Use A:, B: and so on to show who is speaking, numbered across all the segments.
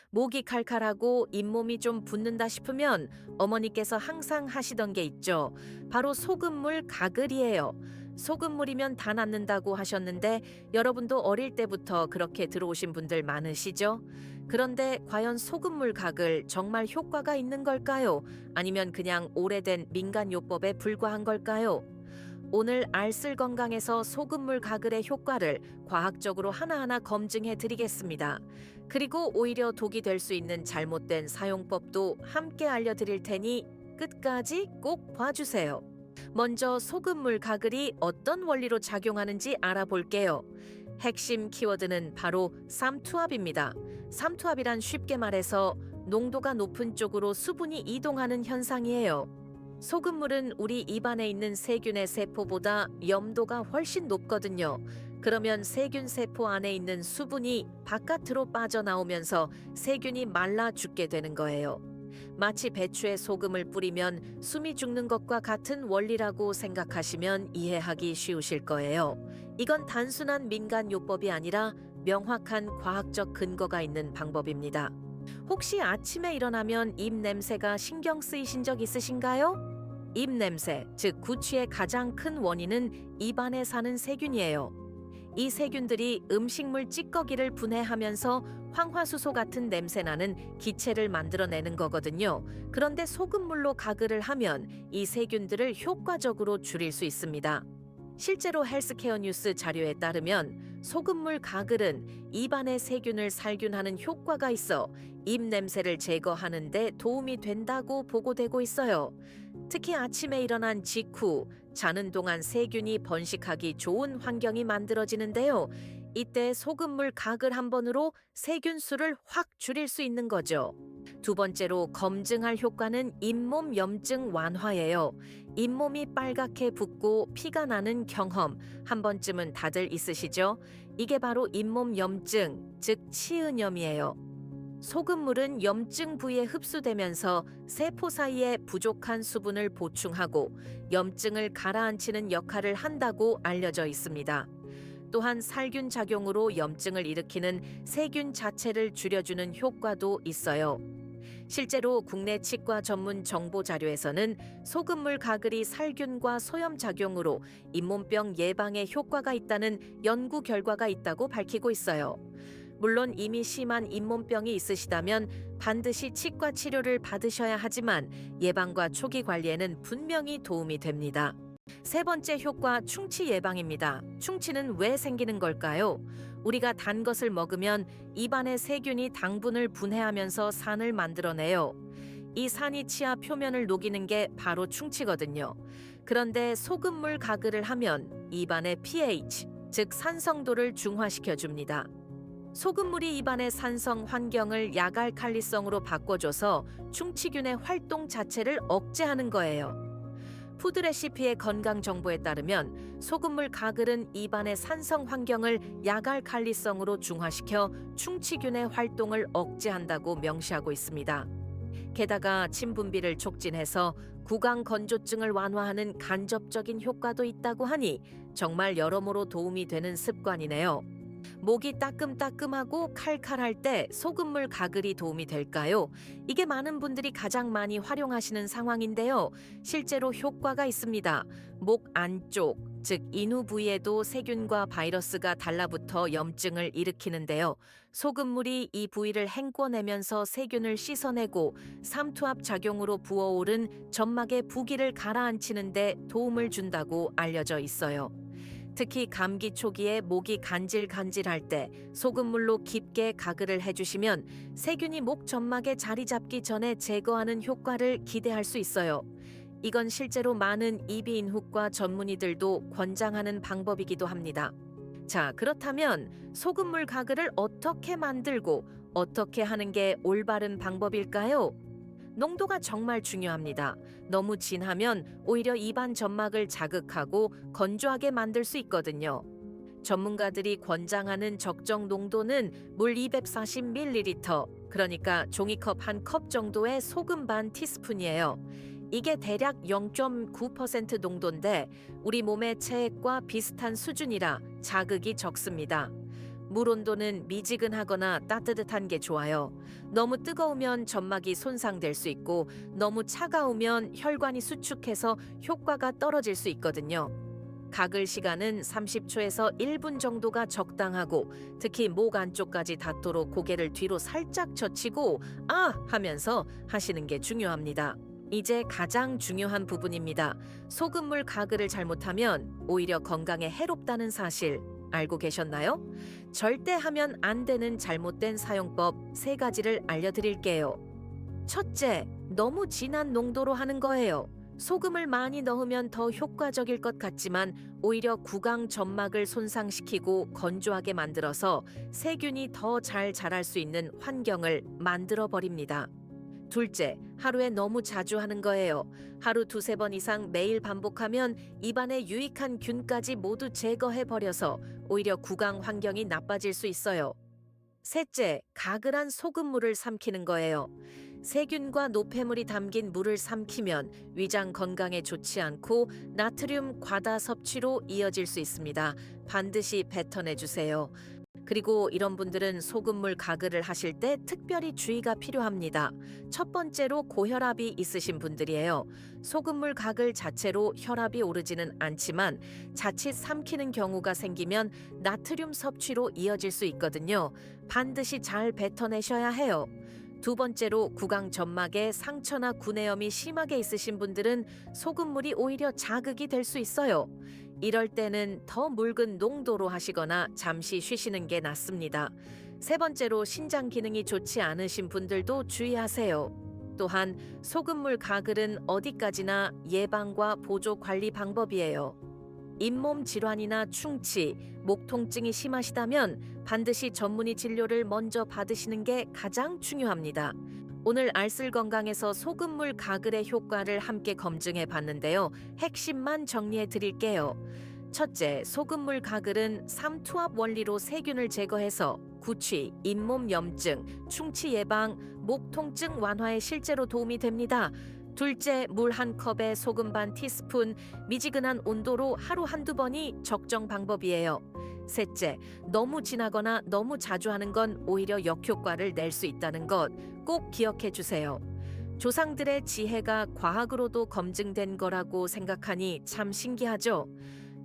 A: 목이 칼칼하고 잇몸이 좀 붓는다 싶으면 어머니께서 항상 하시던 게 있죠. 바로 소금물 가글이에요. 소금물이면 다 낫는다고 하셨는데 여러분도 어릴 때부터 그렇게 들어오신 분들 많으시죠? 그런데 과연 소금물 가글 정말 효과가 있는 걸까요? 아니면 그냥 오래된 민간요법에 불과한 걸까요? 오늘 알쓸 건강에서 소금물 가글의 효과를 과학적으로 하나하나 검증해 드리겠습니다. 그리고 오히려 독이 될 수 있는 잘못된 사용법도 함께 알려드릴 테니 끝까지 꼭 봐주세요. 먼저 소금물 가글이 어떤 원리로 작용하는지 알아볼게요. 핵심 키워드는 바로 삼투압입니다. 삼투압이란 쉽게 말해서 농도가 높은 쪽으로 수분이 이동하는 현상이에요. 소금물은 우리 입안에 있는 세균의 세포보다 염도가 훨씬 높거든요. 그러면 세균 세포 안에 있는 수분이 바깥으로 빠져나오면서 세균이 말라 죽게 되는 거예요. 마치 배추에 소금을 뿌리면 숨이 죽는 것과 같은 원리라고 생각하시면 이해하기 쉬우실 거예요. 이건 단순한 민간요법이 아니라 명확한 과학적 근거가 있는 방법입니다. 혹시 아침에 일어나면 입 냄새가 신경 쓰이신 적 있으신가요? 입 냄새, 즉 구취의 가장 큰 원인은 입안에 사는 세균이에요. 이 세균들이 음식물 찌꺼기를 분해하면서 황화수소 같은 냄새나는 기체를 만들어내는 거거든요. 그런데 소금물로 가글을 하면 이 세균들을 효과적으로 줄일 수 있습니다. 실제로 헬스케어 뉴스 자료에 따르면 소금물 가글은 입안의 세균을 살균하는 효과가 있어 입 냄새를 제거하는 데 도움이 된다고 보고되고 있어요. 특히 아침에 일어난 직후 자는 동안 세균이 번식하기 좋은 환경이 만들어지는데요. 이때 소금물 가글 한 번으로 세균 수를 확 줄일 수 있는 거죠. 두 번째로 검증할 효과는 잇몸 염증 완화예요. 잇몸이 빨갛게 붓고 피가 나는 경험 한 번쯤은 다들 있으시죠? 이게 바로 잇몸 염증, 즉 치은염이에요. 소금물은 염증 부위에 흡수되면서 세포 사이에 부족한 수분을 보충하고 염증을 가라앉히는 역할을 한다고 알려져 있습니다. 또한 살균 작용으로 염증을 일으키는 세균 자체를 줄여주는 효과도 있어요. 실제로 국내 치과 전문 정보 자료에서는 소금물 가글이 살균과 소염 작용으로 잇몸병 예방에 효과가 있다는 연구 결과가 있다고 밝히고 있어요. 물론 이미 심한 잇몸병이 있으시다면 반드시 치과 치료를 받으셔야 하지만 예방과 초기 관리에는 분명히 도움이 됩니다. 세 번째 효과, 충치 예방입니다. 충치는 왜 생기는 걸까요? 우리가 단 것을 먹으면 입안의 세균이 당분을 분해하면서 산을 만들어내요. 이 산이 치아 표면을 녹이는 게 바로 충치거든요. 그런데 소금물 가글을 하면 입안의 pH, 즉 산성도를 중화시켜 줍니다. 소금물이 입안의 산성 환경을 야갈칼리성으로 바꿔줘서 충치균의 활동 자체를 억제하는 거예요. 푸드레시피의 건강 정보에 따르면 소금물 가글은 입안의 산성 환경을 야갈칼리성으로 중화시켜 충치균의 활동을 억제한다고 명시하고 있습니다. 게다가 침 분비를 촉진해서 구강 건조증을 완화하는 간접적인 효과도 있다고 하니 정말 여러모로 도움이 되는 습관이네요. 목이 따끔따끔하고 칼칼할 때 소금물 가글이 도움이 될까요? 이게 많은 분들이 가장 많이 활용하시는 상황인데요. 실제로 효과가 있습니다. 목 안쪽, 즉 인후 부위에도 세균과 바이러스가 달라붙어 염증을 일으키는데요. 소금물이 이 부위를 헹궈내면서 세균을 씻어내고 삼투압 작용으로 부어오른 점막의 부기를 가라앉히는 데 도움을 준다고 알려져 있어요. 특히 감기 초기에 목이 간질간질할 때 소금물로 깊게 가글을 해주시면 세균이 목 점막에 자리 잡기 전에 제거하는 효과를 기대할 수 있어요. 이건 실제로 많은 이비인후과 전문의들도 권장하는 방법이기도 합니다. 자, 그렇다면 소금물 가글을 어떻게 만들고 어떻게 하는 게 올바른 방법일까요? 농도가 정말 중요합니다. 너무 진하면 오히려 입안 점막을 자극하고 건조하게 만들 수 있거든요. 전문가들이 권장하는 적정 농도는 물 240ml, 그러니까 종이컵 한 컵 정도의 소금 반 티스푼이에요. 이게 대략 0.9% 농도인데 우리 몸의 체액과 비슷한 수준이라 자극이 적습니다. 물 온도는 미지근하거나 따뜻한 게 좋아요. 너무 뜨거우면 점막이 손상될 수 있고 너무 차가우면 혈관이 수축해서 효과가 떨어질 수 있거든요. 가글 시간은 30초에서 1분 정도가 적당하고 특히 목 안쪽까지 닿도록 고개를 뒤로 살짝 젖히고 아! 하면서 하시는 게 중요합니다. 이제 가장 중요한 부분입니다. 소금물 가글을 잘못하면 오히려 건강에 해롭다는 사실 알고 계셨나요? 절대 하면 안 되는 잘못된 사용법 3가지를 알려드릴게요. 첫째, 너무 진한 농도로 하는 거예요. 소금을 많이 넣으면 더 효과적일 것 같지만 오히려 구강 점막을 손상시키고 건조하게 만들어서 세균이 더 잘 자랄 수 있는 환경을 만들어 버립니다. 둘째, 하루에 너무 자주 하는 거예요. 하루 2~3번 이상 매일 반복하면 입안에 유익한 균까지 모두 제거해 버려서 오히려 구강 환경이 나빠질 수 있어요. 셋째, 가글한 소금물을 삼키는 거예요. 세균과 노폐물이 담긴 물을 삼키면 위장 건강에 좋지 않고 나트륨 과다 섭취로 이어질 수 있습니다. 반드시 뱉어내 주세요. 그리고 이런 분들은 소금물 가글을 하실 때 특별히 주의가 필요합니다. 첫 번째로 고혈압이 있으신 분들이에요. 소금물 가글 자체로 혈압이 오르지는 않지만 자칫 삼키는 경우가 생기면 나트륨 섭취로 이어질 수 있거든요. 반드시 잘 뱉어내셔야 해요. 두 번째로 구강 점막에 상처나 구내염이 심하게 있으신 분들은 소금물이 오히려 자극이 될 수 있어요. 이럴 때는 더 묽은 농도로 하시거나 잠시 쉬시는 게 낫습니다. 세 번째로 신장 기능이 좋지 않으신 분들도 주의하세요. 또한 소금물 가글은 어디까지나 예방과 보조 관리 방법이에요. 잇몸 질환이나 충치, 목 통증이 심하시다면 반드시 전문의 진료를 먼저 받으시는 게 가장 중요합니다. 오늘 알쓸 건강에서 소금물 가글의 효과를 함께 검증해 봤는데요. 핵심만 정리해 드릴게요. 첫째, 소금물 가글은 삼투압 원리로 세균을 제거해서 구취, 잇몸 염증, 충치 예방, 목 통증 완화에 실제로 도움이 됩니다. 둘째, 물 1컵에 소금 반 티스푼, 미지근한 온도로 하루 1~2번이 적정 방법이에요. 셋째, 너무 진하거나 너무 자주 하는 건 오히려 역효과를 낼 수 있다는 것 꼭 기억해 주세요. 조상들의 지혜가 과학으로도 검증된 거라고 생각하니 참 신기하죠?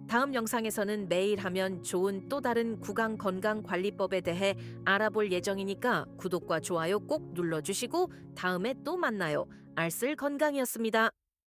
A: 다음 영상에서는 매일 하면 좋은 또 다른 구강 건강 관리법에 대해 알아볼 예정이니까 구독과 좋아요 꼭 눌러주시고 다음에 또 만나요. 알쓸 건강이었습니다.